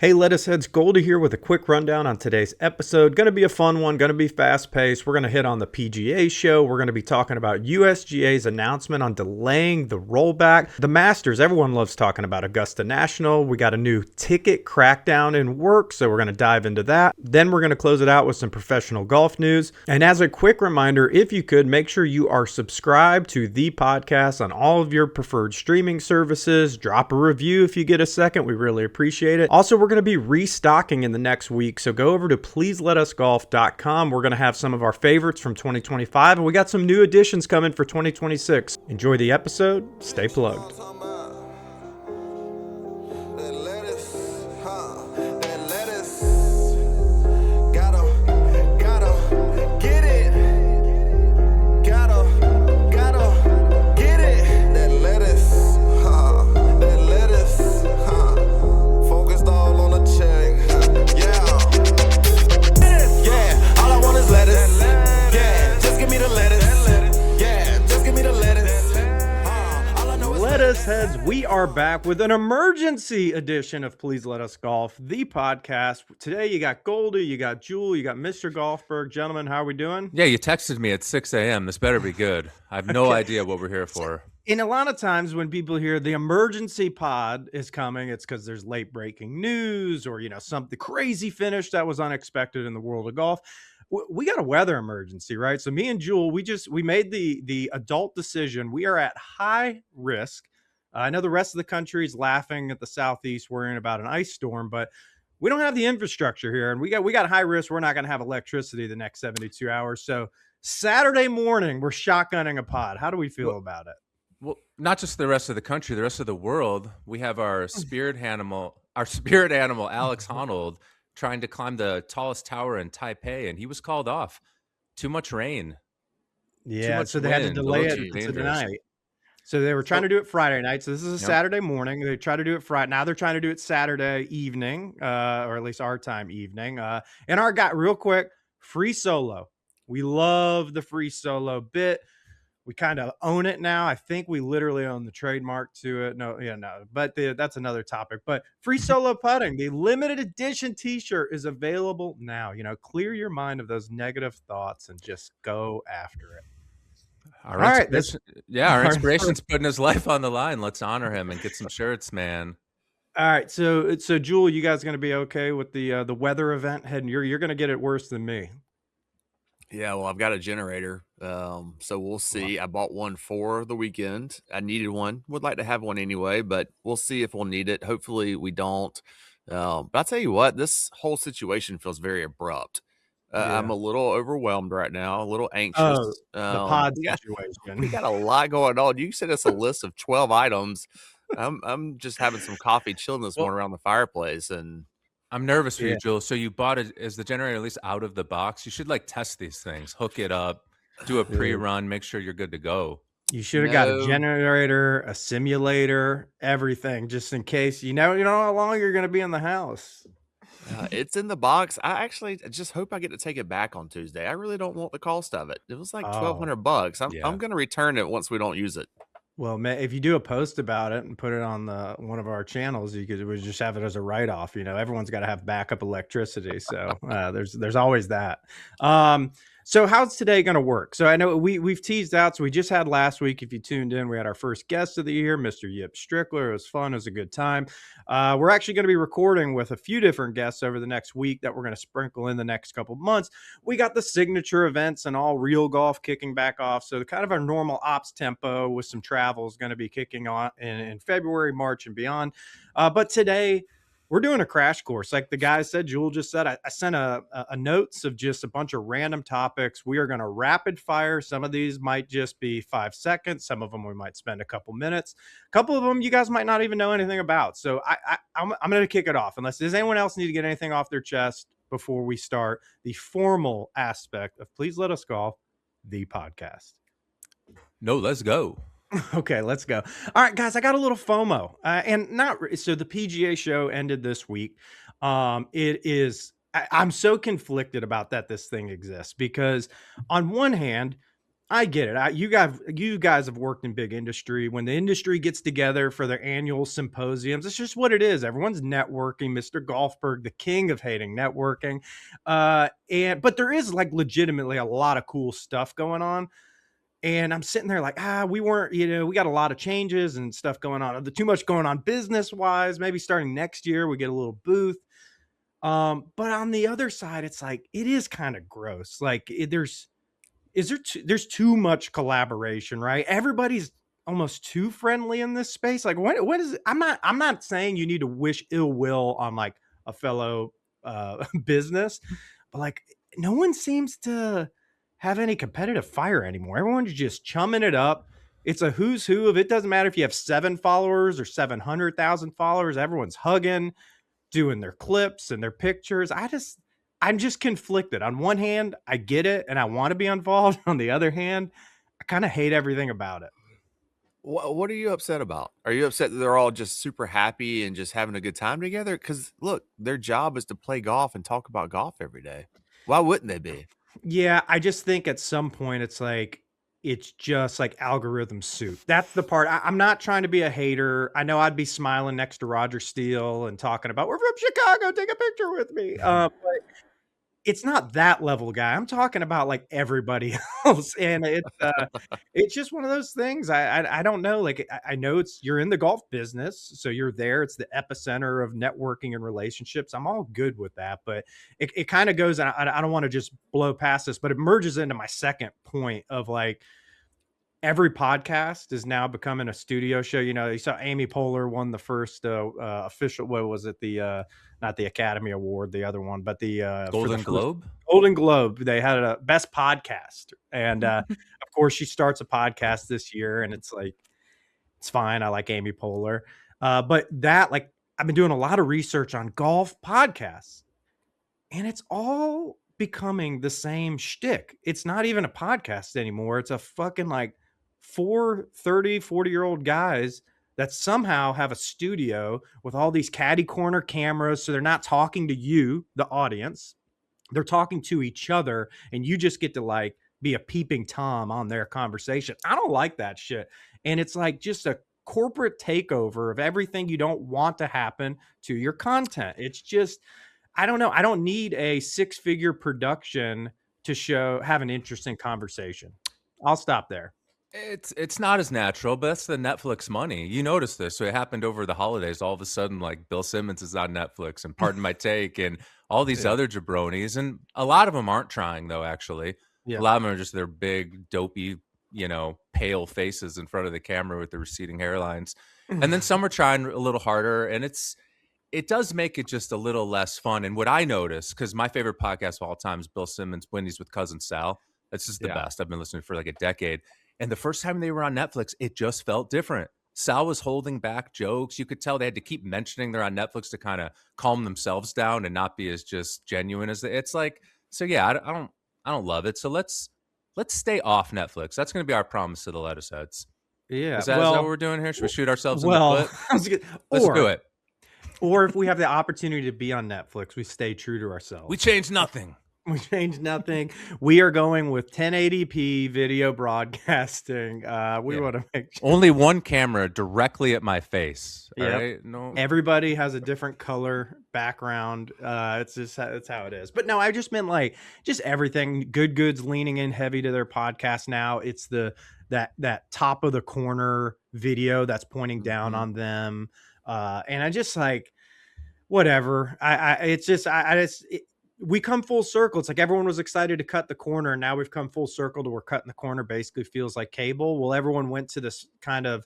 Hey, lettuce heads, Goldie here with a quick rundown on today's episode. Going to be a fun one, going to be fast paced. We're going to hit on the PGA Show. We're going to be talking about USGA's announcement on delaying the rollback. The Masters, everyone loves talking about Augusta National. We got a new ticket crackdown in work, so we're going to dive into that. Then we're going to close it out with some professional golf news. And as a quick reminder, if you could, make sure you are subscribed to the podcast on all of your preferred streaming services. Drop a review if you get a second. We really appreciate it. Also, we're going to be restocking in the next week, so go over to pleaseletusgolf.com. We're going to have some of our favorites from 2025, and we got some new additions coming for 2026. Enjoy the episode. Stay plugged. Heads, we are back with an emergency edition of Please Let Us Golf, the podcast. Today you got Goldie, you got Jewel, you got Mr. Golfberg. Gentlemen, how are we doing? Yeah, you texted me at 6 a.m. This better be good. I have no idea what we're here for. And a lot of times when people hear the emergency pod is coming, it's because there's late breaking news or, something crazy finish that was unexpected in the world of golf. We got a weather emergency, right? So me and Jewel, we made the adult decision. We are at high risk. I know the rest of the country is laughing at the Southeast worrying about an ice storm, but we don't have the infrastructure here, and we got high risk. We're not going to have electricity the next 72 hours. So Saturday morning, we're shotgunning a pod. How do we feel about it? Well, not just the rest of the country, the rest of the world. We have our spirit animal, Alex Honnold, trying to climb the tallest tower in Taipei, and he was called off. Too much rain. Yeah, so they had to delay it to tonight. So they were trying to do it Friday night. So this is a Saturday morning. They try to do it Friday. Now they're trying to do it Saturday evening, or at least our time evening. And our guy, real quick, free solo. We love the free solo bit. We kind of own it now. I think we literally own the trademark to it. No. But that's another topic. But free solo putting, the limited edition T-shirt is available now. Clear your mind of those negative thoughts and just go after it. All right. Our inspiration's putting his life on the line. Let's honor him and get some shirts, man. All right. So Jewel, you guys going to be okay with the weather event? You're going to get it worse than me. Yeah, well, I've got a generator, so we'll see. I bought one for the weekend. I needed one. Would like to have one anyway, but we'll see if we'll need it. Hopefully we don't. But I'll tell you what, this whole situation feels very abrupt. I'm a little overwhelmed right now, a little anxious. The pod situation. We got a lot going on. You sent us a list of 12 items. I'm just having some coffee, chilling this morning around the fireplace, and I'm nervous for you, Joel. So you bought it. Is the generator at least out of the box? You should test these things, hook it up, do a pre-run, make sure you're good to go. You should have got a generator, a simulator, everything, just in case. You know how long you're going to be in the house. It's in the box. I just hope I get to take it back on Tuesday. I really don't want the cost of it. It was like $1,200. I'm going to return it once we don't use it. Well, if you do a post about it and put it on one of our channels, we just have it as a write-off. Everyone's got to have backup electricity, so there's always that. So how's today going to work? So I know we've teased out. So we just had last week, if you tuned in, we had our first guest of the year, Mr. Yip Strickler. It was fun. It was a good time. We're actually going to be recording with a few different guests over the next week that we're going to sprinkle in the next couple months. We got the signature events and all real golf kicking back off. So kind of our normal ops tempo with some travel is going to be kicking on in February, March, and beyond. But today, we're doing a crash course. Like the guy said, Jewel just said, I sent a notes of just a bunch of random topics. We are going to rapid fire. Some of these might just be 5 seconds. Some of them we might spend a couple minutes. A couple of them you guys might not even know anything about. So I'm going to kick it off. Does anyone else need to get anything off their chest before we start the formal aspect of Please Let Us Golf, the podcast? No, let's go. Okay, let's go. All right, guys, I got a little FOMO, so the PGA Show ended this week. I'm so conflicted about that this thing exists because on one hand, I get it. You guys have worked in big industry. When the industry gets together for their annual symposiums, it's just what it is. Everyone's networking. Mr. Golfberg, the king of hating networking, but there is like legitimately a lot of cool stuff going on. And I'm sitting there like, we weren't, we got a lot of changes and stuff going on. Too much going on business wise. Maybe starting next year, we get a little booth. But on the other side, it's like it is kind of gross. Like there's too much collaboration, right? Everybody's almost too friendly in this space. Like what is it? I'm not saying you need to wish ill will on like a fellow business, but like no one seems to have any competitive fire anymore. Everyone's just chumming it up. It's a who's who of it. Doesn't matter if you have 7 followers or 700,000 followers. Everyone's hugging, doing their clips and their pictures. I'm just conflicted. On one hand, I get it and I want to be involved. On the other hand, I kind of hate everything about it. What are you upset about? Are you upset that they're all just super happy and just having a good time together? Because look, their job is to play golf and talk about golf every day. Why wouldn't they be? Yeah, I just think at some point it's just like algorithm soup. That's the part. I'm not trying to be a hater. I know I'd be smiling next to Roger Steele and talking about we're from Chicago, take a picture with me. But it's not that level guy. I'm talking about like everybody else, and it's just one of those things. I don't know. Like I know you're in the golf business, so you're there. It's the epicenter of networking and relationships. I'm all good with that, but it kind of goes. And I don't want to just blow past this, but it merges into my second point of like every podcast is now becoming a studio show. You saw Amy Poehler won the first official. What was it? The not the Academy Award, the other one, but the Golden Globe. Golden Globe. They had a best podcast, and of course, she starts a podcast this year, and it's like it's fine. I like Amy Poehler, but that like I've been doing a lot of research on golf podcasts, and it's all becoming the same shtick. It's not even a podcast anymore. It's a fucking like 40-year-old guys that somehow have a studio with all these caddy corner cameras. So they're not talking to you, the audience. They're talking to each other, and you just get to like be a peeping Tom on their conversation. I don't like that shit. And it's like just a corporate takeover of everything you don't want to happen to your content. It's just, I don't know. I don't need a 6-figure production to have an interesting conversation. I'll stop there. It's not as natural, but that's the Netflix money. You notice this. So it happened over the holidays. All of a sudden, like Bill Simmons is on Netflix and Pardon My Take and all these other jabronis. And a lot of them aren't trying, though, actually. Yeah. A lot of them are just their big, dopey, pale faces in front of the camera with the receding hairlines. And then some are trying a little harder. And it does make it just a little less fun. And what I notice, because my favorite podcast of all time is Bill Simmons' Wendy's with Cousin Sal. That's just the best. I've been listening for like a decade. And the first time they were on Netflix, it just felt different. Sal was holding back jokes. You could tell they had to keep mentioning they're on Netflix to kind of calm themselves down and not be as just genuine as it's like. So yeah, I don't love it. So let's stay off Netflix. That's going to be our promise to the lettuce heads. Yeah, is that what we're doing here? Should we shoot ourselves in the foot? Let's do it. Or if we have the opportunity to be on Netflix, we stay true to ourselves. We change nothing. We changed nothing. We are going with 1080p video broadcasting. We want to make sure. Only one camera directly at my face. Yeah. Right? No. Everybody has a different color background. It's how it is. But no, I just meant like just everything. Good Goods leaning in heavy to their podcast now. It's that top of the corner video that's pointing down on them. And I just like whatever. We come full circle. It's like everyone was excited to cut the corner, and now we've come full circle to where cutting the corner basically feels like cable. Well, everyone went to this kind of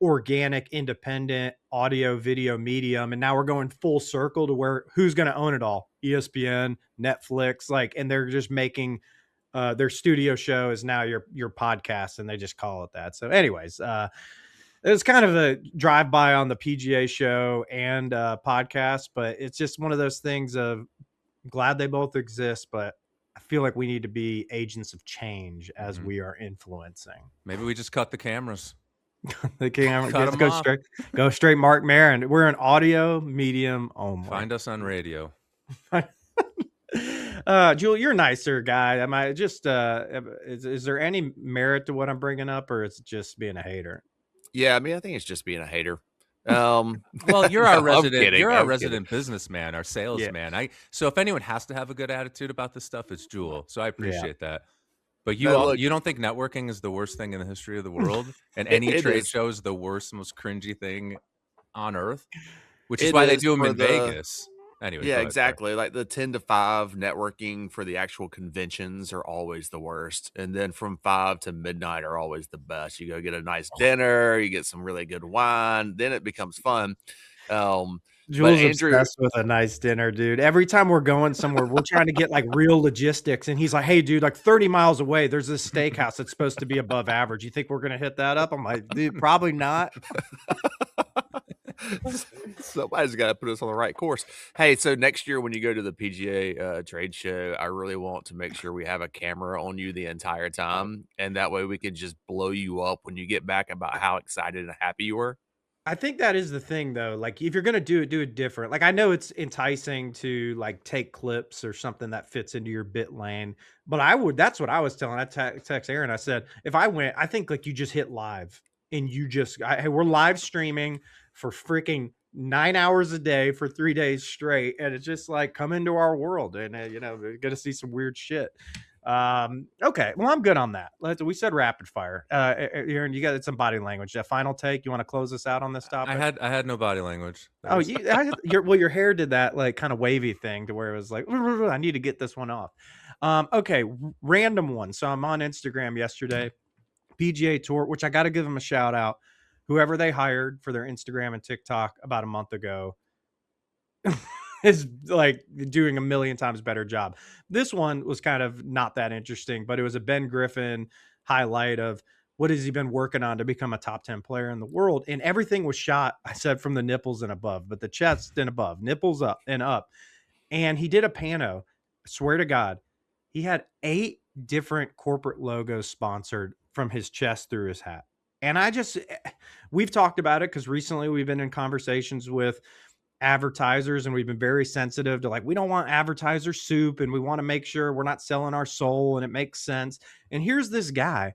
organic, independent audio video medium, and now we're going full circle to where who's going to own it all? ESPN, Netflix, and they're just making their studio show is now your podcast, and they just call it that. So, anyways, it's kind of a drive-by on the PGA Show and podcast, but it's just one of those things of. Glad they both exist, but I feel like we need to be agents of change as we are influencing. Maybe we just cut the cameras. The camera, go straight. Mark Maron. We're an audio medium only. Find us on radio. Jewel, you're a nicer guy. Am I just is there any merit to what I'm bringing up, or is it just being a hater? Yeah, I mean, I think it's just being a hater. Well, you're No, our I'm resident kidding. you're our I'm kidding. resident businessman, our Yeah, salesman. So if anyone has to have a good attitude about this stuff, it's Jewel. So I yeah. appreciate that. But No, look, you don't think networking is the worst thing in the history of the world, and any it trade is. show is the worst, most cringy thing on earth, which is It why they is do them for in the Vegas. Anyway, Yeah, go ahead. Sorry. exactly. Like the 10 to 5 networking for the actual conventions are always the worst. And then from 5 to midnight are always the best. You go get a nice dinner, you get some really good wine, then it becomes fun. But Jules Andrew, obsessed with a nice dinner, dude. Every time we're going somewhere, we're trying to get like real logistics. And he's like, hey, dude, like 30 miles away, there's this steakhouse that's supposed to be above average. You think we're going to hit that up? I'm like, dude, probably not. somebody's got to put us on the right course. Hey, so next year when you go to the PGA trade show, I really want to make sure we have a camera on you the entire time. And that way we can just blow you up when you get back about how excited and happy you were. I think that is the thing though. Like if you're gonna do it different. Like I know it's enticing to like take clips or something that fits into your bit lane, but that's what I was telling. I text Aaron. I said, if I went, I think like you just hit live and hey, we're live streaming for freaking 9 hours a day for 3 days straight. And it's just like come into our world and you're gonna see some weird shit. Okay, well, I'm good on that. We said rapid fire. Aaron, you got some body language. A final take. You want to close us out on this topic? I had no body language. That Oh, was your hair did that like kind of wavy thing to where it was like I need to get this one off. Okay, random one. So I'm on Instagram yesterday, PGA Tour, which I got to give them a shout out. Whoever they hired for their Instagram and TikTok about a month ago is like doing a million times better job. This one was kind of not that interesting, but it was a Ben Griffin highlight of what has he been working on to become a top 10 player in the world. And everything was shot, I said, from the nipples and above, but the chest and above, nipples up and up. And he did a pano. I swear to God, he had 8 different corporate logos sponsored from his chest through his hat. And we've talked about it because recently we've been in conversations with advertisers and we've been very sensitive to like we don't want advertiser soup and we want to make sure we're not selling our soul and it makes sense. And here's this guy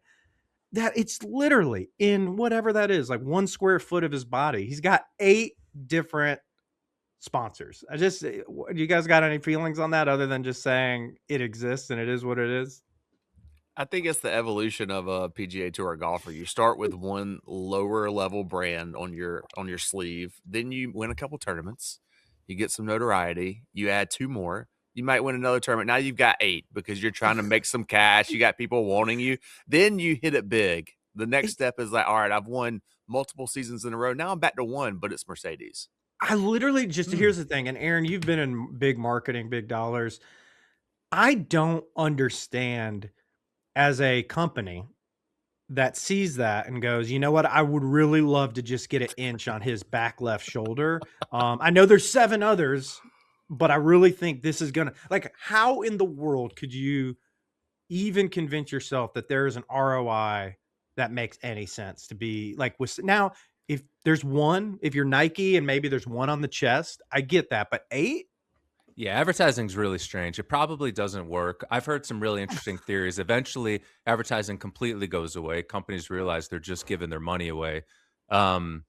that it's literally in whatever that is, like 1 square foot of his body. He's got 8 different sponsors. Do you guys got any feelings on that other than just saying it exists and it is what it is? I think it's the evolution of a PGA Tour golfer. You start with one lower level brand on your sleeve, then you win a couple tournaments, you get some notoriety, you add 2 more, you might win another tournament. Now you've got 8 because you're trying to make some cash. You got people wanting you. Then you hit it big. The next step is like, all right, I've won multiple seasons in a row. Now I'm back to 1, but it's Mercedes. I literally just here's the thing, and Aaron, you've been in big marketing, big dollars. I don't understand as a company that sees that and goes, you know what? I would really love to just get an inch on his back left shoulder. I know there's 7 others, but I really think this is gonna like. How in the world could you even convince yourself that there is an ROI that makes any sense to be like with now? If there's one, if you're Nike and maybe there's one on the chest, I get that, but 8. Yeah, advertising's really strange. It probably doesn't work. I've heard some really interesting theories. Eventually, advertising completely goes away. Companies realize they're just giving their money away. Um,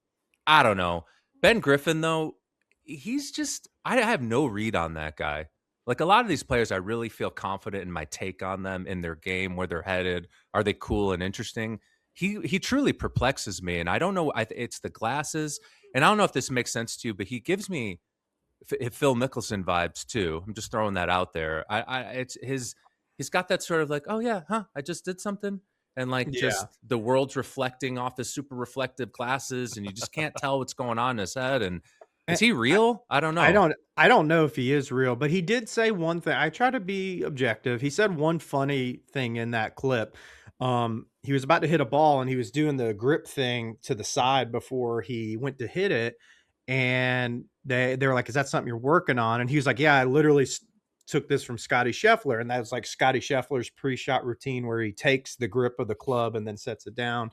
I don't know. Ben Griffin, though, he's just, I have no read on that guy. Like a lot of these players, I really feel confident in my take on them, in their game, where they're headed. Are they cool and interesting? He truly perplexes me. And I don't know, it's the glasses. And I don't know if this makes sense to you, but he gives me Phil Mickelson vibes too. I'm just throwing that out there. It's he's got that sort of like, oh yeah, huh? I just did something, and like Yeah. just the world's reflecting off his super reflective glasses, and you just can't tell what's going on in his head. And is he real? I don't I know. don't I don't know if he is real, but he did say one thing. I try to be objective. He said one funny thing in that clip. He was about to hit a ball and he was doing the grip thing to the side before he went to hit it. And they were like, "Is that something you're working on?" And he was like, "Yeah, I literally took this from Scotty Scheffler." And that's like Scotty Scheffler's pre-shot routine where he takes the grip of the club and then sets it down.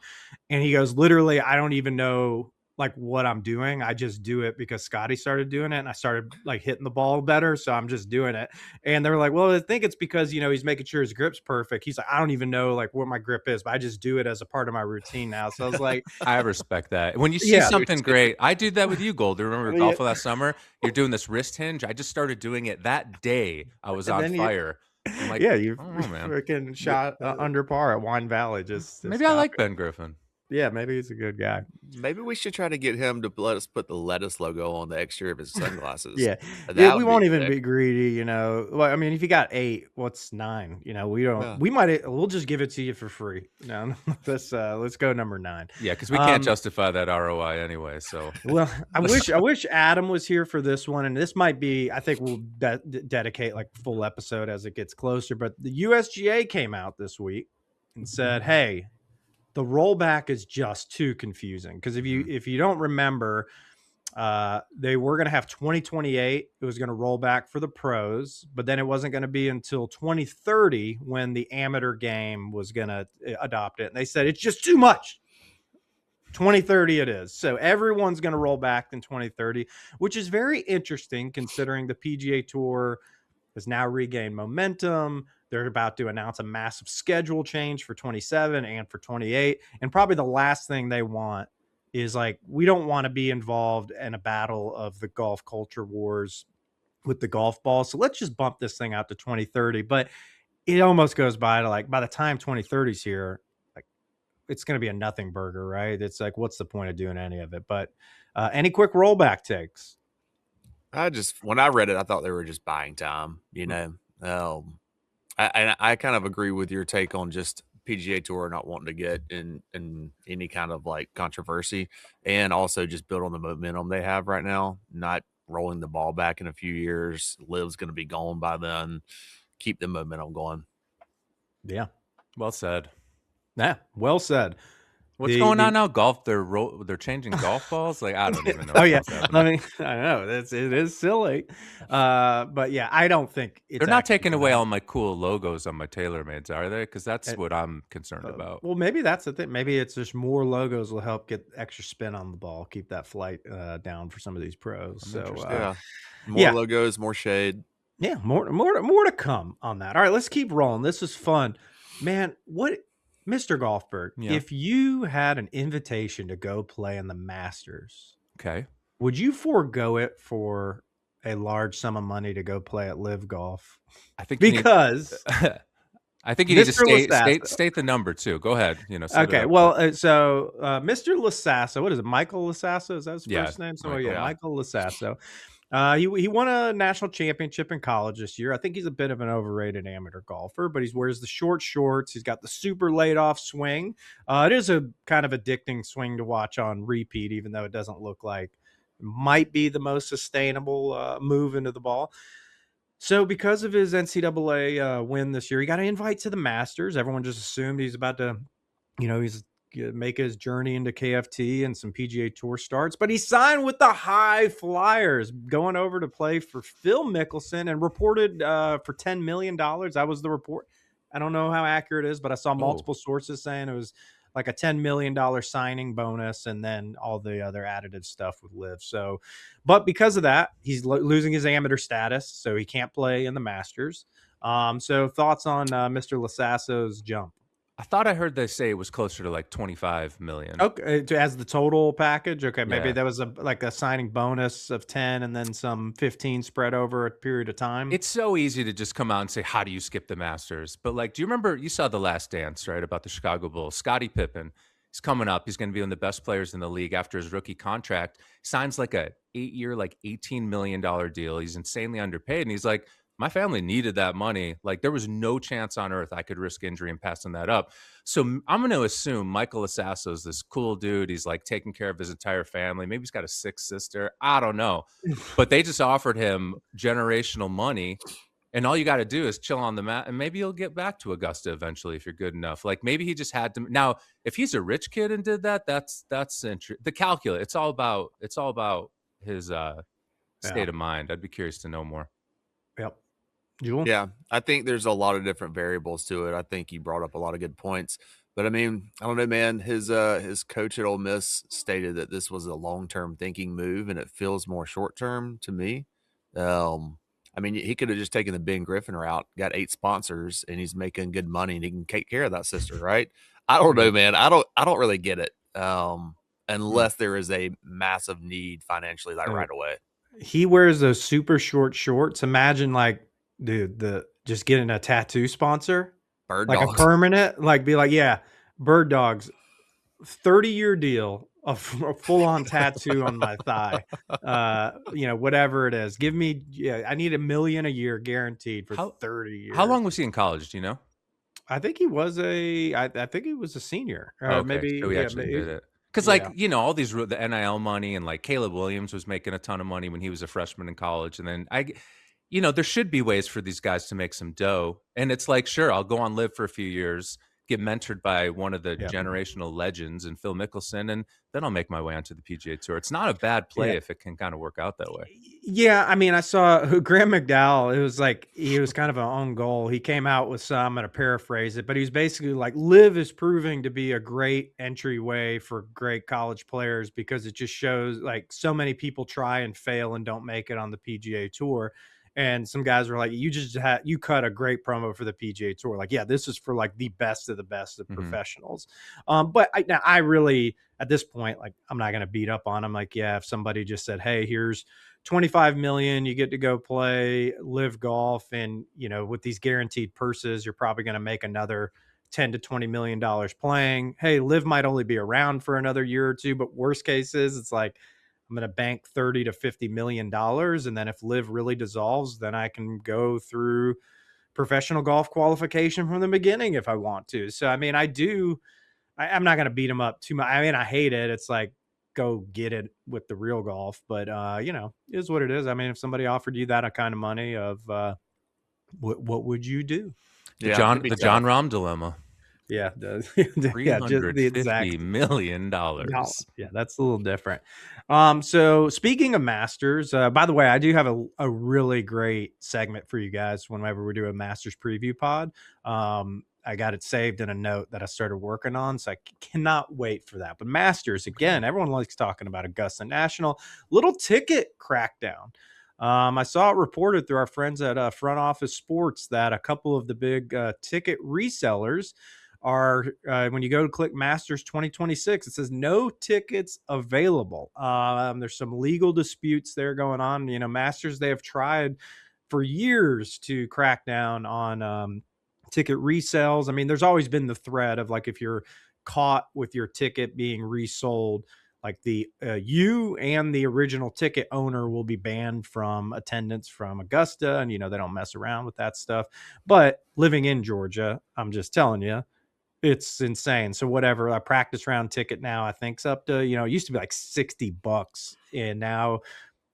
And he goes, "Literally, I don't even know like what I'm doing. I just do it because Scotty started doing it and I started like hitting the ball better. So I'm just doing it. And they're like, well, I think it's because, you know, he's making sure his grip's perfect. He's like, I don't even know like what my grip is, but I just do it as a part of my routine now. So I was like, I respect that. When you see yeah, something great, I did that with you, Gold. Remember yeah. golfing last summer? You're doing this wrist hinge. I just started doing it that day. I was And on then you, fire. I'm like, yeah, you I don't know, man. freaking shot under par at Wine Valley. Just Maybe I like copy. Ben Griffin. Yeah, maybe he's a good guy. Maybe we should try to get him to let us put the lettuce logo on the exterior of his sunglasses. Yeah. Yeah, That we would be won't even sick. be greedy, you know. Well, I mean, if you got 8, what's 9? You know, we don't Yeah. we'll just give it to you for free. No, let's go number 9. Yeah, because we can't justify that ROI anyway. So Well, I wish Adam was here for this one, and this might be, I think we'll dedicate like full episode as it gets closer, but the USGA came out this week and said, "Hey, the rollback is just too confusing." Because if you don't remember, they were going to have 2028. It was going to roll back for the pros, but then it wasn't going to be until 2030 when the amateur game was going to adopt it. And they said it's just too much. 2030 it is. So everyone's going to roll back in 2030, which is very interesting considering the PGA Tour has now regained momentum. They're about to announce a massive schedule change for 27 and for 28. And probably the last thing they want is like, we don't want to be involved in a battle of the golf culture wars with the golf ball. So let's just bump this thing out to 2030. But it almost goes by to like, by the time 2030 is here, like it's going to be a nothing burger, right? It's like, what's the point of doing any of it? But any quick rollback takes? When I read it, I thought they were just buying time, you know. I kind of agree with your take on just PGA Tour not wanting to get in any kind of like controversy, and also just build on the momentum they have right now, not rolling the ball back in a few years. Liv's going to be gone by then. Keep the momentum going. Yeah. well said. Yeah. Well said. What's going on now? Golf? They're changing golf balls. Like I don't even know. Oh yeah, what's happening. I mean, I know it is silly, but yeah, I don't think They're not taking away all my cool logos on my TaylorMades, are they? Because that's what I'm concerned about. Well, maybe that's the thing. Maybe it's just more logos will help get extra spin on the ball, keep that flight down for some of these pros. So yeah, more logos, more shade. Yeah, more to come on that. All right, let's keep rolling. This is fun, man. What? Mr. Golfberg, if you had an invitation to go play in the Masters, okay, would you forego it for a large sum of money to go play at Live Golf? I think because I think you need to state the number too. Go ahead. You know. Okay. Well, so Mr. Lasasso, what is it? Michael Lasasso? Is that his first name? So Michael Lasasso. He won a national championship in college this year. I think he's a bit of an overrated amateur golfer, but he wears the short shorts. He's got the super laid off swing. It is a kind of addicting swing to watch on repeat, even though it doesn't look like it might be the most sustainable move into the ball. So because of his NCAA win this year, he got an invite to the Masters. Everyone just assumed he's about to, he's make his journey into KFT and some PGA Tour starts, but he signed with the High Flyers, going over to play for Phil Mickelson and reported for $10 million. That was the report. I don't know how accurate it is, but I saw multiple sources saying it was like a $10 million signing bonus and then all the other additive stuff with Live. So, but because of that, he's losing his amateur status, so he can't play in the Masters. So thoughts on Mr. Lasasso's jump? I thought I heard they say it was closer to like 25 million. Okay, as the total package. Okay, maybe that was a signing bonus of 10 and then some 15 spread over a period of time. It's so easy to just come out and say, how do you skip the Masters? But like, do you remember, you saw The Last Dance, right? About the Chicago Bulls. Scottie Pippen, he's coming up. He's going to be one of the best players in the league after his rookie contract. Signs like a 8-year, like $18 million deal. He's insanely underpaid. And he's like, my family needed that money. Like there was no chance on earth I could risk injury and passing that up. So I'm going to assume Michael Lasasso is this cool dude. He's like taking care of his entire family. Maybe he's got a 6th sister. I don't know. But they just offered him generational money. And all you got to do is chill on the mat, and maybe you'll get back to Augusta eventually if you're good enough. Like maybe he just had to. Now, if he's a rich kid and did that, that's interesting. The calculus. It's all about his state of mind. I'd be curious to know more. Yep. Jewel? Yeah, I think there's a lot of different variables to it. I think you brought up a lot of good points. But I mean, I don't know, man. His coach at Ole Miss stated that this was a long-term thinking move, and it feels more short-term to me. Um, I mean, he could have just taken the Ben Griffin route, got 8 sponsors, and he's making good money, and he can take care of that sister, right? I don't know, man. I don't really get it. Unless there is a massive need financially, like right away. He wears those super short shorts. Imagine, like, dude, just getting a tattoo sponsor, Bird like a dogs. permanent, like be like, yeah, Bird Dogs, 30-year deal of a full on tattoo on my thigh. Whatever it is, give me, I need $1 million a year guaranteed for 30 years. How long was he in college? Do you know? I think he was I think he was a senior, or Okay, maybe, so he actually did it. Because, like, all these the NIL money, and like Caleb Williams was making a ton of money when he was a freshman in college, and then there should be ways for these guys to make some dough. And it's like, sure, I'll go on live for a few years, get mentored by one of the generational legends and Phil Mickelson, and then I'll make my way onto the PGA Tour. It's not a bad play if it can kind of work out that way. Yeah, I mean, I saw Graham McDowell. It was like he was kind of an own goal. He came out with some, I'm going to paraphrase it, but he was basically like, Live is proving to be a great entryway for great college players because it just shows like so many people try and fail and don't make it on the PGA Tour. And some guys were like, you cut a great promo for the PGA Tour. Like, yeah, this is for like the best of professionals. But I really, at this point, like, I'm not going to beat up on him. Like, yeah, if somebody just said, hey, here's 25 million, you get to go play live golf, and with these guaranteed purses, you're probably going to make another 10 to 20 million dollars playing. Hey, live might only be around for another year or two, but worst case is it's like, I'm going to bank 30 to 50 million dollars, and then if live really dissolves, then I can go through professional golf qualification from the beginning if I want to. So I mean, I'm not going to beat him up too much. I mean, I hate it. It's like, go get it with the real golf, but it is what it is. I mean, if somebody offered you that kind of money, what would you do? The John Rahm dilemma. Yeah, $350 million. Yeah, that's a little different. So speaking of Masters, by the way, I do have a really great segment for you guys whenever we do a Masters preview pod. I got it saved in a note that I started working on, so I cannot wait for that. But Masters, again, everyone likes talking about Augusta National. Little ticket crackdown. I saw it reported through our friends at Front Office Sports that a couple of the big ticket resellers are, when you go to click Masters 2026, it says no tickets available. There's some legal disputes there going on. Masters, they have tried for years to crack down on ticket resales. I mean, there's always been the threat of like, if you're caught with your ticket being resold, like you and the original ticket owner will be banned from attendance from Augusta, and they don't mess around with that stuff. But living in Georgia, I'm just telling you, it's insane. So whatever, a practice round ticket now, I think it's up to, it used to be like $60, and now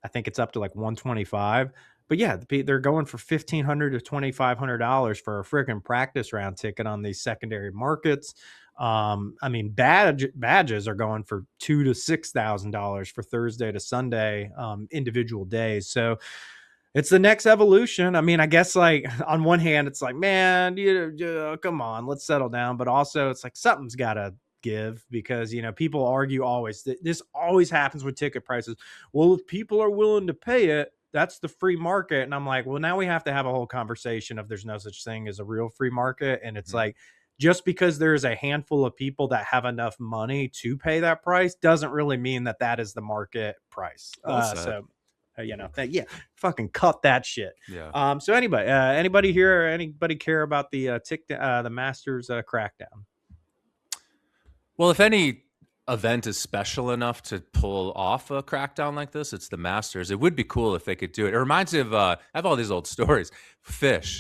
I think it's up to like 125. But yeah, they're going for $1,500 to $2,500 for a freaking practice round ticket on these secondary markets. I mean, badges are going for $2,000 to $6,000 for Thursday to Sunday, individual days. So it's the next evolution. I mean, I guess, like, on one hand, it's like, man, come on, let's settle down. But also, it's like something's got to give, because people argue always. This always happens with ticket prices. Well, if people are willing to pay it, that's the free market. And I'm like, well, now we have to have a whole conversation of there's no such thing as a real free market. And it's like, just because there's a handful of people that have enough money to pay that price doesn't really mean that that is the market price. Fucking cut that shit. Yeah. So anybody here, anybody care about the Masters crackdown? Well, if any event is special enough to pull off a crackdown like this, it's the Masters. It would be cool if they could do it. It reminds me of, I have all these old stories.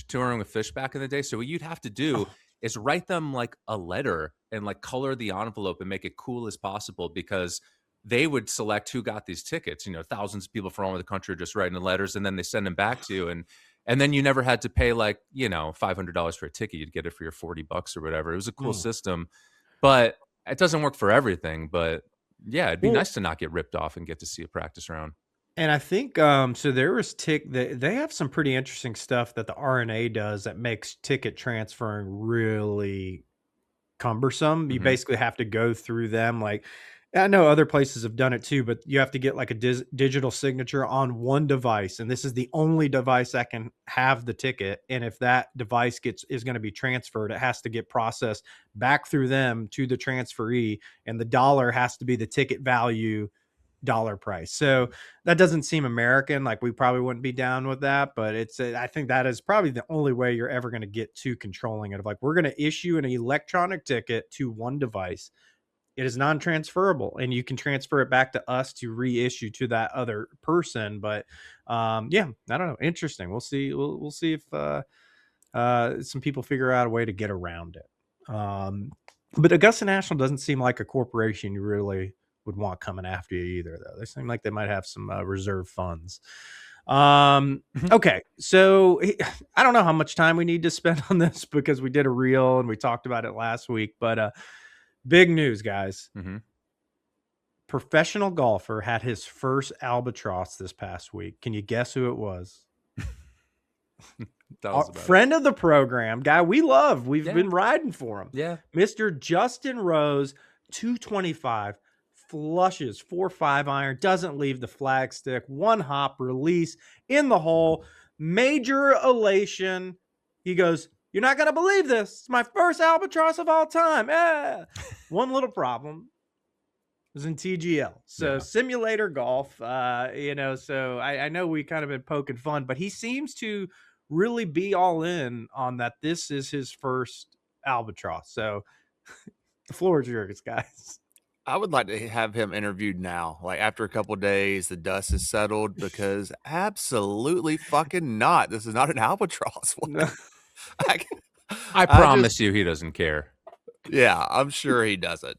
Touring with Fish back in the day. So what you'd have to do is write them like a letter and like color the envelope and make it cool as possible, because they would select who got these tickets. Thousands of people from all over the country are just writing the letters, and then they send them back to you. And then you never had to pay like, $500 for a ticket. You'd get it for your $40 or whatever. It was a cool system, but it doesn't work for everything. But yeah, it'd be nice to not get ripped off and get to see a practice round. And I think so there was they have some pretty interesting stuff that the RNA does that makes ticket transferring really cumbersome. You Mhm. basically have to go through them. Like, I know other places have done it too, but you have to get like a digital signature on one device, and this is the only device that can have the ticket. And if that device is going to be transferred, it has to get processed back through them to the transferee, and the dollar has to be the ticket value dollar price. So that doesn't seem American. Like, we probably wouldn't be down with that, but I think that is probably the only way you're ever going to get to controlling it. Of like, we're going to issue an electronic ticket to one device. It is non-transferable, and you can transfer it back to us to reissue to that other person. But yeah, I don't know. Interesting. We'll see. We'll see if some people figure out a way to get around it. But Augusta National doesn't seem like a corporation you really would want coming after you either, though. They seem like they might have some reserve funds. Okay, so I don't know how much time we need to spend on this because we did a reel and we talked about it last week, but big news, guys. Mm-hmm. Professional golfer had his first albatross this past week. Can you guess who it was? Friend of the program, guy we love. We've been riding for him. Yeah. Mr. Justin Rose, 225, flushes 4-5 iron, doesn't leave the flag stick, one hop release in the hole, major elation. He goes, "You're not going to believe this. It's my first albatross of all time." One little problem. Was in TGL. So simulator golf, so I know we kind of been poking fun, but he seems to really be all in on that. This is his first albatross. So the floor is yours, guys. I would like to have him interviewed now, like after a couple of days, the dust is settled, because absolutely fucking not. This is not an albatross. I promise you he doesn't care. Yeah, I'm sure he doesn't.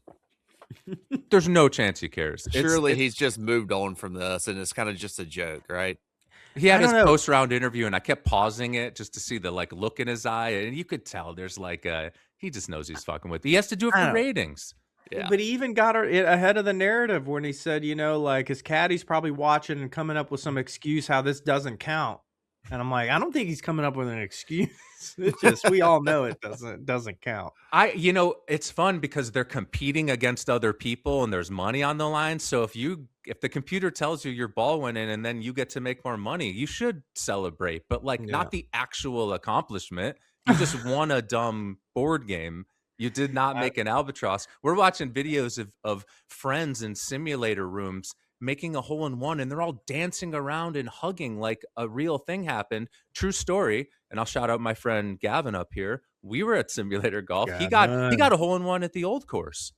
There's no chance he cares. Surely he's just moved on from this, and it's kind of just a joke, right? He had his post-round interview, and I kept pausing it just to see the look in his eye, and you could tell there's he just knows he's fucking with. He has to do it for ratings. Yeah. But he even got it ahead of the narrative when he said, his caddy's probably watching and coming up with some excuse how this doesn't count. And I'm like, I don't think he's coming up with an excuse. It's just, we all know it doesn't count. It's fun because they're competing against other people and there's money on the line. So if the computer tells you your ball went in and then you get to make more money, you should celebrate, but not the actual accomplishment. You just won a dumb board game. You did not make an albatross. We're watching videos of friends in simulator rooms making a hole-in-one, and they're all dancing around and hugging like a real thing happened. True story. And I'll shout out my friend Gavin up here. We were at simulator golf. He got a hole-in-one at the old course.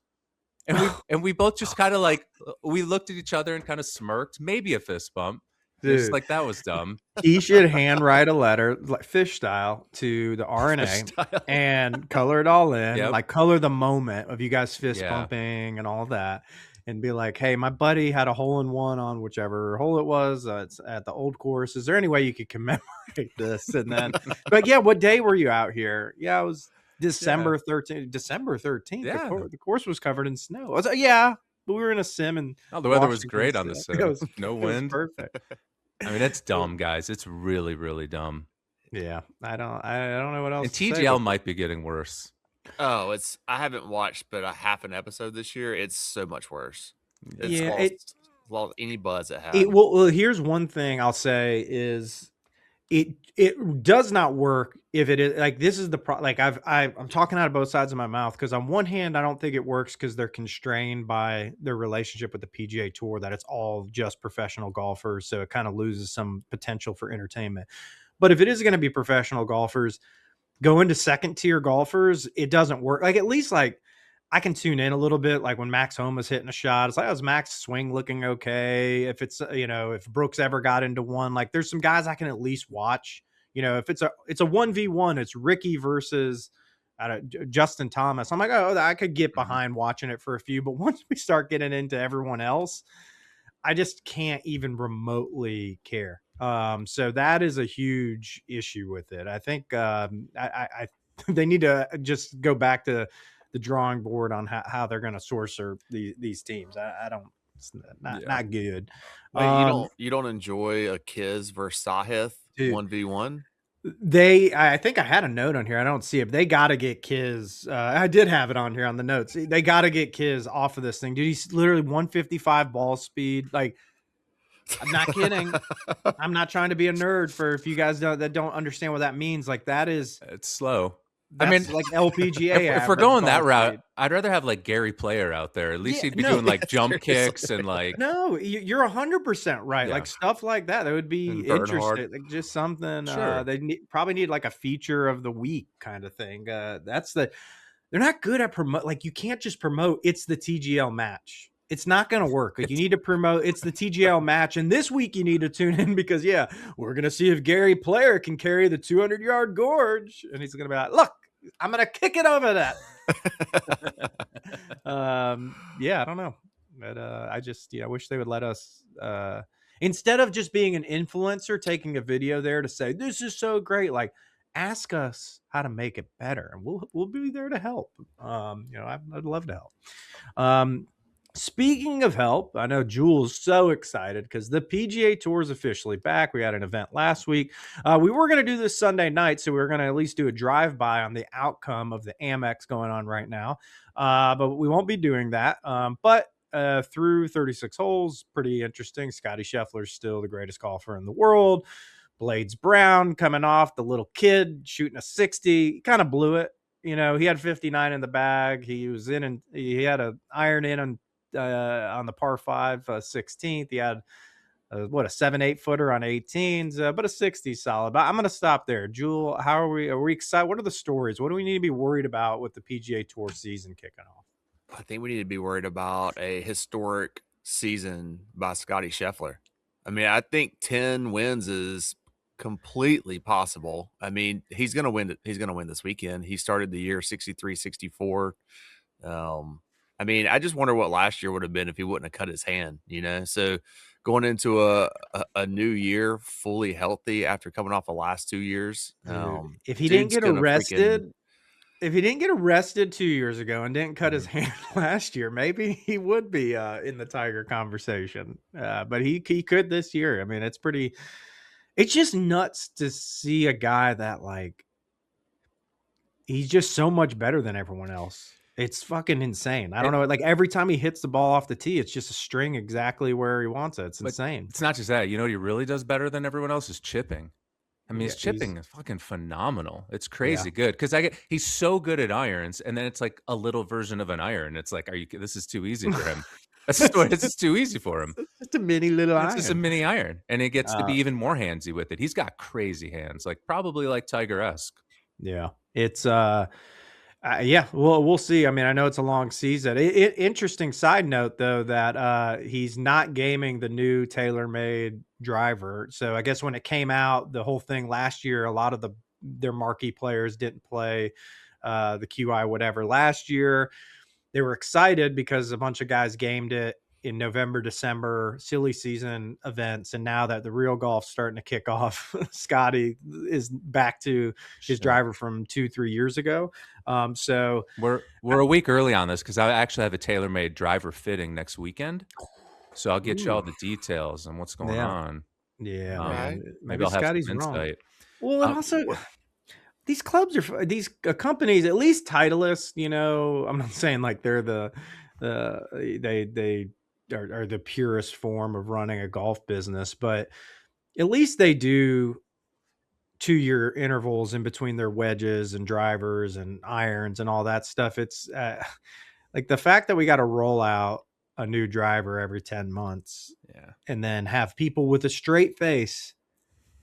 And we both just kind of we looked at each other and kind of smirked, maybe a fist bump. Just like, that was dumb. He should handwrite a letter, like fish style, to the RNA and color it all in, color the moment of you guys fist bumping and all that, and be like, "Hey, my buddy had a hole-in-one on whichever hole it was. It's at the old course. Is there any way you could commemorate this?" And then, but yeah, what day were you out here? Yeah, it was December 13th. December 13th. Yeah. The course was covered in snow. I was like, yeah, but we were in a sim, and the weather was great on the sim. No wind. Perfect. I mean, it's dumb, guys. It's really, really dumb. Yeah, I don't know what else. And TGL might be getting worse. Oh, I haven't watched but a half an episode this year. It's so much worse. It's lost any buzz it had. Well, here's one thing I'll say is it does not work if it is this is the I'm talking out of both sides of my mouth, because on one hand I don't think it works because they're constrained by their relationship with the PGA Tour, that it's all just professional golfers, so it kind of loses some potential for entertainment. But if it is going to be professional golfers go into second tier golfers, it doesn't work. At least I can tune in a little bit, like when Max Homa's hitting a shot. It's like, is Max's swing looking okay? If it's, if Brooks ever got into one, there's some guys I can at least watch. If it's a 1v1, it's Ricky versus Justin Thomas. I'm like, oh, I could get behind watching it for a few. But once we start getting into everyone else, I just can't even remotely care. So that is a huge issue with it. I think I they need to just go back to the drawing board on how they're going to source these teams. I don't. It's not good. Wait, you don't enjoy a Kiz versus Sahith 1v1? I think I had a note on here. I don't see it. They got to get Kiz. I did have it on here on the notes. They got to get Kiz off of this thing. Dude, he's literally 155 ball speed. Like, I'm not kidding. I'm not trying to be a nerd for if you guys don't understand what that means. Like, It's slow. I that's mean, like LPGA if we're average going ball that route, speed. I'd rather have like Gary Player out there. At least Yeah, he'd be no, doing like jump seriously. kicks and like no, you're 100% right. Yeah. Like stuff like that. That would be And Bernhard. interesting. Like just something. Sure. They probably need like a feature of the week kind of thing. They're not good at promote. Like you can't just promote. It's the TGL match. It's not going to work. Like you need to promote. It's the TGL match, and this week you need to tune in because we're going to see if Gary Player can carry the 200-yard gorge, and he's going to be like, "Look, I'm going to kick it over that." I don't know, but I just I wish they would let us instead of just being an influencer taking a video there to say this is so great, like ask us how to make it better, and we'll be there to help. I'd love to help. Speaking of help, I know Jules so excited because the PGA Tour is officially back. We had an event last week. We were going to do this Sunday night, so we were going to at least do a drive-by on the outcome of the Amex going on right now. But we won't be doing that. But through 36 holes, pretty interesting. Scotty Scheffler's still the greatest golfer in the world. Blades Brown coming off, the little kid shooting a 60. He kind of blew it. He had 59 in the bag. He was in and he had an iron in on the par 5 16th. He had a 7-8 footer on 18s, but a 60 solid. But I'm going to stop there. Jewel, are we excited? What are the stories? What do we need to be worried about with the PGA Tour season kicking off? I think we need to be worried about a historic season by Scotty Scheffler. I mean, I think 10 wins is completely possible. I mean, he's going to win. He's going to win this weekend. He started the year 63, 64. I mean, I just wonder what last year would have been if he wouldn't have cut his hand, So going into a new year fully healthy after coming off the last 2 years. If he didn't get arrested, freaking... if he didn't get arrested 2 years ago and didn't cut his hand last year, maybe he would be in the Tiger conversation. But he could this year. I mean, it's just nuts to see a guy that like he's just so much better than everyone else. It's fucking insane. I don't know. Like every time he hits the ball off the tee, it's just a string exactly where he wants it. It's insane. It's not just that. You know what he really does better than everyone else is chipping. I mean, his chipping is fucking phenomenal. It's crazy good because he's so good at irons, and then it's like a little version of an iron. It's like, this is too easy for him. It's just too easy for him. It's just a mini little iron. It's just a mini iron, and it gets to be even more handsy with it. He's got crazy hands, like probably like Tiger-esque. Yeah, it's we'll see. I mean, I know it's a long season. Interesting side note though that he's not gaming the new TaylorMade driver. So I guess when it came out, the whole thing last year, a lot of their marquee players didn't play the QI whatever last year. They were excited because a bunch of guys gamed it in November, December, silly season events. And now that the real golf's starting to kick off, Scotty is back to his driver from 2-3 years ago. So we're a week early on this because I actually have a TaylorMade driver fitting next weekend. So I'll get you all the details on what's going on. Yeah. Maybe I'll have Scotty's some insight. wrong. Well, and also these clubs are these companies, at least Titleist, I'm not saying like they're they are the purest form of running a golf business, but at least they do 2-year intervals in between their wedges and drivers and irons and all that stuff. It's like the fact that we got to roll out a new driver every 10 months and then have people with a straight face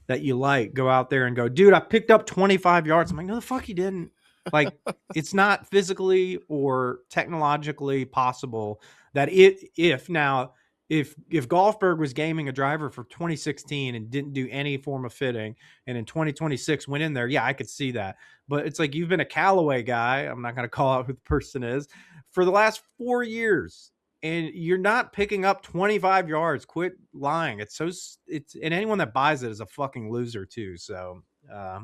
that you like go out there and go, dude, I picked up 25 yards. I'm like, no, the fuck you didn't. Like, it's not physically or technologically possible that if Golfberg was gaming a driver for 2016 and didn't do any form of fitting, and in 2026 went in there, I could see that. But it's like you've been a Callaway guy, I'm not going to call out who the person is, for the last 4 years, and you're not picking up 25 yards. Quit lying. And anyone that buys it is a fucking loser too. So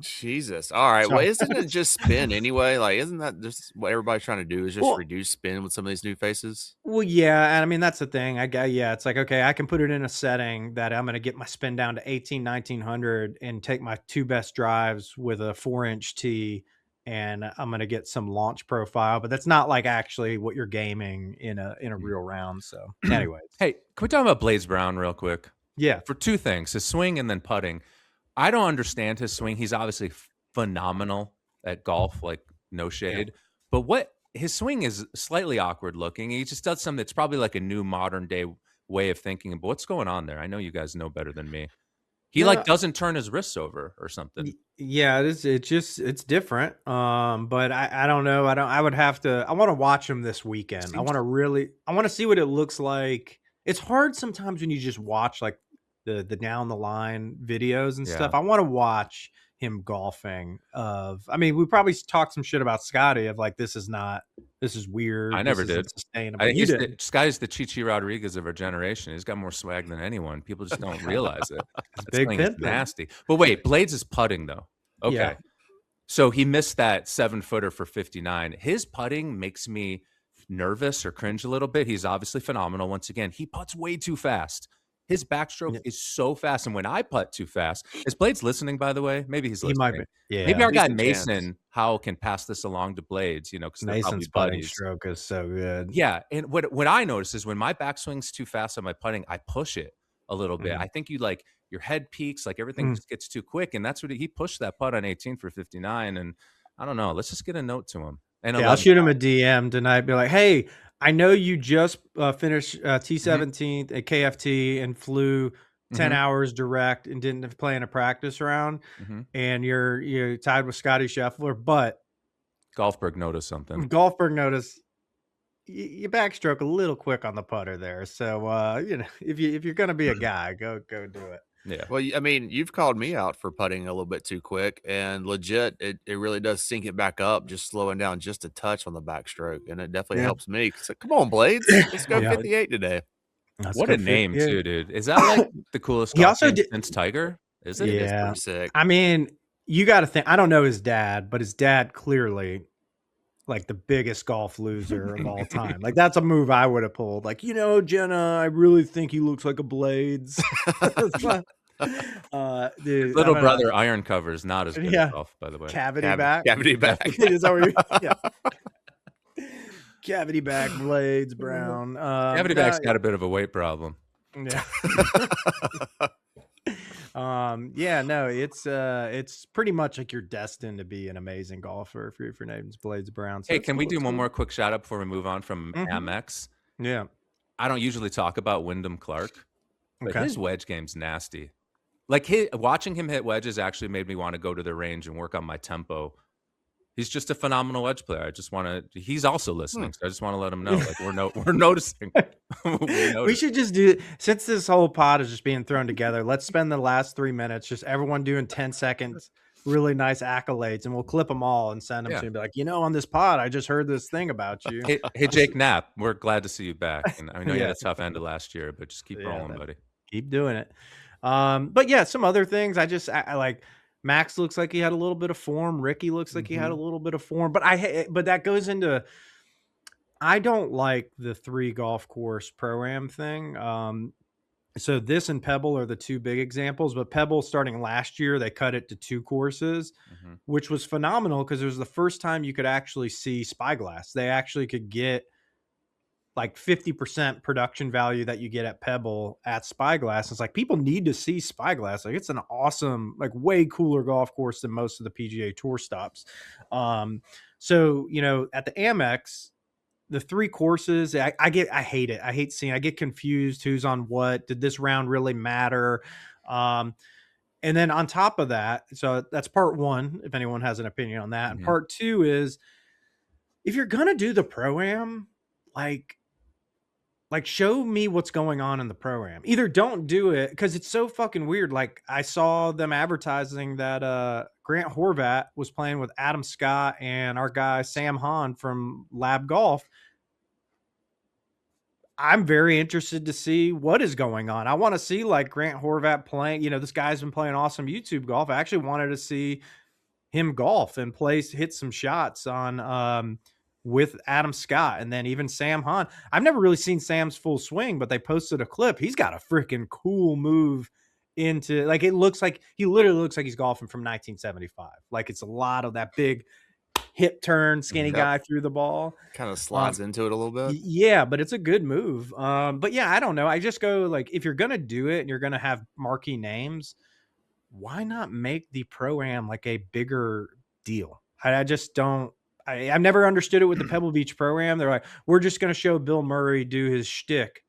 Jesus. All right. So Well, isn't it just spin anyway? Like, isn't that just what everybody's trying to do is just well, reduce spin with some of these new faces? well, yeah, and I mean that's the thing. I got yeah, it's like okay, I can put it in a setting that I'm going to get my spin down to 18, 1900, and take my two best drives with a 4-inch tee, and I'm going to get some launch profile. But that's not like actually what you're gaming in a real round. So, anyways, Hey, can we talk about Blades Brown real quick? yeah, For two things, his swing and then putting. I don't understand his swing. He's obviously phenomenal at golf, like no yeah. shade. But what his swing is slightly awkward looking. He just does something that's probably like a new modern day way of thinking. But what's going on there? I know you guys know better than me. He like No, doesn't turn his wrists over or something. yeah, it is. It's just it's different. But I don't know. I would have to. I want to watch him this weekend. Seems I want to see what it looks like. It's hard sometimes when you just watch like the down the line videos and Yeah. stuff. I want to watch him golfing. I mean, we probably talked some shit about Scotty of like this is I weird. This never did. isn't sustainable. You He's did. the Sky's the Chichi Rodriguez of our generation. He's got more swag than anyone. People just don't realize it. It's That big swing is pimpin'. nasty. But wait, Blades is putting though. Yeah. Okay. So he missed that 7-footer for 59. His putting makes me nervous or cringe a little bit. He's obviously phenomenal. Once again, he putts way too fast. His backstroke Yeah. is so fast. And when I putt too fast, is Blades listening, by the way? Maybe he's He might listening. be. Maybe Yeah. our guy decent chance. Mason Howell can pass this along to Blades, because they're probably Mason's putting buddies. stroke is so good. Yeah, and what I notice is when my backswing's too fast on my putting, I push it a little bit. Mhm. I think your head peaks, like everything Mm. just gets too quick, and that's what he pushed that putt on 18 for 59. And I don't know. Let's just get a note to him. And Yeah, I'll 11. shoot him a DM tonight. Be like, hey, I know you just finished Mhm, T17 at KFT and flew 10 mhm, hours direct and didn't play in a practice round, mhm. and you're tied with Scotty Scheffler, but Golfberg noticed something. Golfberg noticed you backstroke a little quick on the putter there. So if you're gonna be a guy, go do it. Yeah. Well, I mean, you've called me out for putting a little bit too quick, and legit, it really does sink it back up, just slowing down just a touch on the backstroke, and it definitely Yeah. helps me. So, come on, Blades, let's go Yeah. 58 today. Let's What go a name 58. too, dude. Is that like the coolest He golf also name did. since Tiger? Is it? It is Yeah, pretty sick. I mean, you got to think. I don't know his dad, but his dad clearly like the biggest golf loser of all time. Like that's a move I would have pulled. Like, Jenna, I really think he looks like a Blades. Dude, Little I'm gonna, brother Iron Cover is not as good yeah, at golf, by the way. cavity back. Cavity back. Is that what yeah. Cavity back, Blades Brown. Cavity back's got a bit of a weight problem. Yeah. Yeah, no, it's pretty much like you're destined to be an amazing golfer if your name's Blades Brown. So Hey, it's can we cool, do it's one cool. more quick shout out before we move on from Mhm. Amex? Yeah. I don't usually talk about Wyndham Clark, but Okay. his wedge game's nasty. Like watching him hit wedges actually made me want to go to the range and work on my tempo. He's just a phenomenal wedge player. I just want to. He's also listening, so I just want to let him know. Like we're noticing. We should just do since this whole pod is just being thrown together. Let's spend the last 3 minutes just everyone doing 10 seconds, really nice accolades, and we'll clip them all and send them Yeah. to you. And be like, on this pod, I just heard this thing about you. Hey, Jake Knapp, we're glad to see you back. And I know you had Yeah. a tough end of last year, but just keep Yeah, rolling, man. buddy. Keep doing it. But yeah, some other things. I like Max looks like he had a little bit of form. Ricky looks like he had a little bit of form. But but that goes into I don't like the 3 golf course pro-am thing. So this and Pebble are the 2 big examples, but Pebble starting last year, they cut it to 2 courses, Mhm. which was phenomenal because it was the first time you could actually see Spyglass. They actually could get like 50% production value that you get at Pebble at Spyglass. It's like people need to see Spyglass. Like it's an awesome, like way cooler golf course than most of the PGA Tour stops. So at the Amex, the 3 courses, I hate it. I hate seeing. I get confused who's on what. Did this round really matter? And then on top of that, so that's part 1. If anyone has an opinion on that, and part 2 is if you're gonna do the pro-am, like show me what's going on in the program. Either don't do it because it's so fucking weird. Like I saw them advertising that Grant Horvat was playing with Adam Scott and our guy Sam Hahn from Lab Golf. I'm very interested to see what is going on. I want to see like Grant Horvat playing. This guy's been playing awesome YouTube golf. I actually wanted to see him golf and hit some shots on with Adam Scott and then even Sam Hahn. I've never really seen Sam's full swing, but they posted a clip. He's got a freaking cool move into like he literally looks like he's golfing from 1975. Like it's a lot of that big hip turn, skinny guy through the ball. Kind of slides into it a little bit. Yeah, but it's a good move. But yeah, I don't know. I just go like if you're gonna do it and you're gonna have marquee names, why not make the pro-am like a bigger deal? I just don't. I've never understood it with the Pebble Beach pro-am. They're like, we're just going to show Bill Murray do his shtick.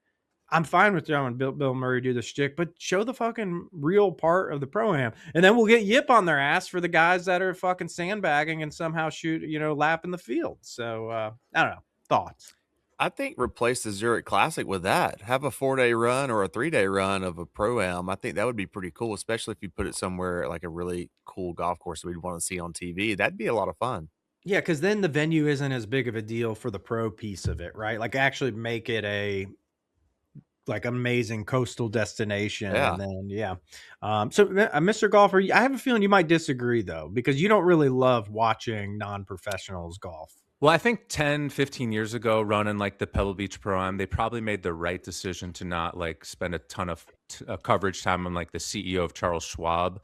I'm fine with showing Bill Murray do the shtick, but show the fucking real part of the pro-am. And then we'll get yip on their ass for the guys that are fucking sandbagging and somehow lap in the field. So I don't know. Thoughts? I think replace the Zurich Classic with that. Have a 4-day run or a 3-day run of a pro-am. I think that would be pretty cool, especially if you put it somewhere like a really cool golf course that we'd want to see on TV. That'd be a lot of fun. Yeah, because then the venue isn't as big of a deal for the pro piece of it, right? Like actually make it a like amazing coastal destination. Yeah. And then so Mr. Golfer, I have a feeling you might disagree though, because you don't really love watching non-professionals golf. Well, I think 10, 15 years ago, running like the Pebble Beach Pro-Am, they probably made the right decision to not like spend a ton of coverage time on like the CEO of Charles Schwab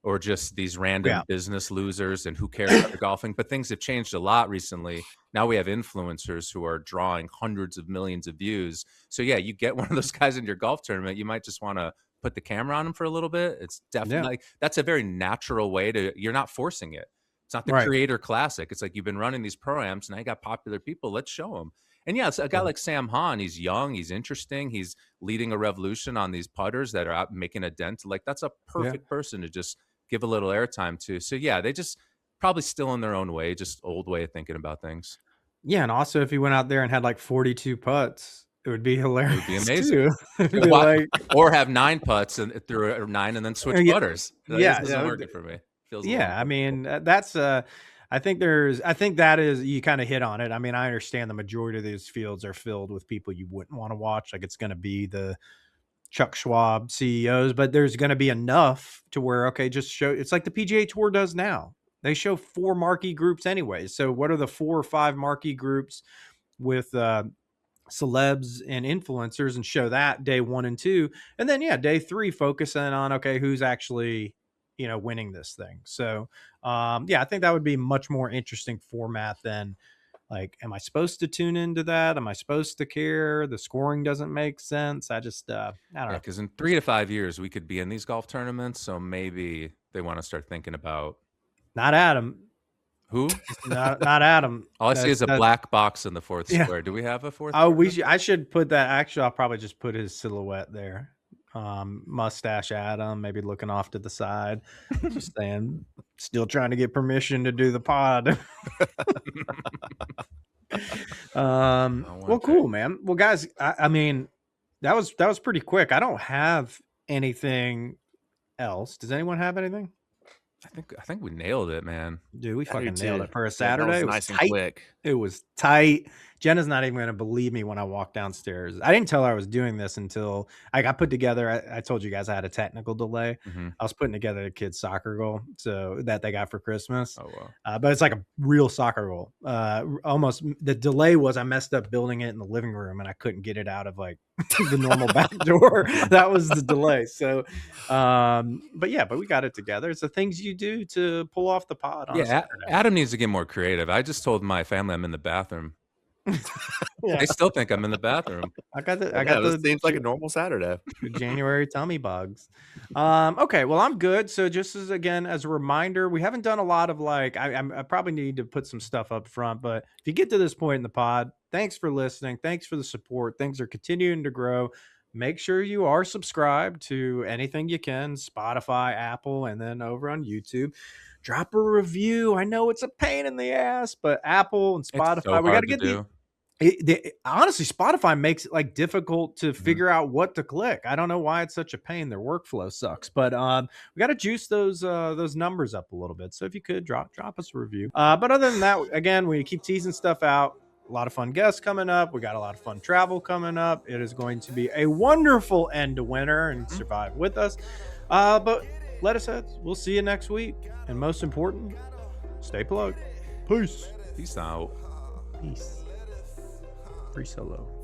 or just these random business losers and who cares about golfing. But things have changed a lot recently. Now we have influencers who are drawing hundreds of millions of views. So yeah, you get one of those guys in your golf tournament, you might just want to put the camera on him for a little bit. It's definitely that's a very natural way you're not forcing it. It's not the Creator Classic. It's like you've been running these pro-ams, now you got popular people. Let's show them. And yeah, it's a guy like Sam Hahn. He's young. He's interesting. He's leading a revolution on these putters that are out making a dent. Like that's a perfect person to just give a little airtime to. So yeah, they just probably still in their own way, just old way of thinking about things. Yeah, and also if he went out there and had like 42 putts, it would be hilarious. It would be amazing. Too. Or have 9 putts and through 9 and then switch putters. This isn't working for me. I mean, that's I think that is, you kind of hit on it. I mean, I understand the majority of these fields are filled with people you wouldn't want to watch. Like it's going to be the Chuck Schwab CEOs, but there's going to be enough to where, okay, just show, it's like the PGA Tour does now. They show 4 marquee groups anyway. So what are the 4 or 5 marquee groups with celebs and influencers, and show that day 1 and 2. And then, day 3, focusing on, okay, who's actually, winning this thing. So, I think that would be much more interesting format than like, am I supposed to tune into that? Am I supposed to care? The scoring doesn't make sense. I just, I don't know. Because in 3 to 5 years, we could be in these golf tournaments. So maybe they want to start thinking about. Not Adam. Who? Not Adam. All I see is a black box in the 4th square. Do we have a 4th? Oh, I should put that. Actually, I'll probably just put his silhouette there. Mustache Adam, maybe looking off to the side, just saying, still trying to get permission to do the pod. Well, cool, man. Well, guys, I mean, that was pretty quick. I don't have anything else. Does anyone have anything? I think we nailed it, man. Dude, we fucking nailed it for a Saturday. It was nice and quick. It was tight. Jenna's not even going to believe me when I walk downstairs. I didn't tell her I was doing this until I got put together. I told you guys I had a technical delay. I was putting together the kids' soccer goal that they got for Christmas. Oh, wow. But it's like a real soccer goal. Almost the delay was I messed up building it in the living room and I couldn't get it out of like the normal back door. That was the delay. So, but we got it together. It's the things you do to pull off the pod on a Saturday. Adam needs to get more creative. I just told my family I'm in the bathroom. They still think I'm in the bathroom. I got the seems like a normal Saturday. January tummy bugs. Okay, well, I'm good. So just as a reminder, we haven't done a lot of like, I probably need to put some stuff up front, but if you get to this point in the pod, thanks for listening. Thanks for the support. Things are continuing to grow. Make sure you are subscribed to anything you can, Spotify, Apple, and then over on YouTube. Drop a review. I know it's a pain in the ass, but Apple and Spotify, we got to get honestly, Spotify makes it like difficult to figure out what to click. I don't know why it's such a pain. Their workflow sucks, but we got to juice those numbers up a little bit. So if you could drop us a review. But other than that, again, we keep teasing stuff out. a lot of fun guests coming up. We got a lot of fun travel coming up. It is going to be a wonderful end to winter and survive with us. But let us heads. We'll see you next week. And most important, stay plugged. Peace. Peace out. Peace. Free solo.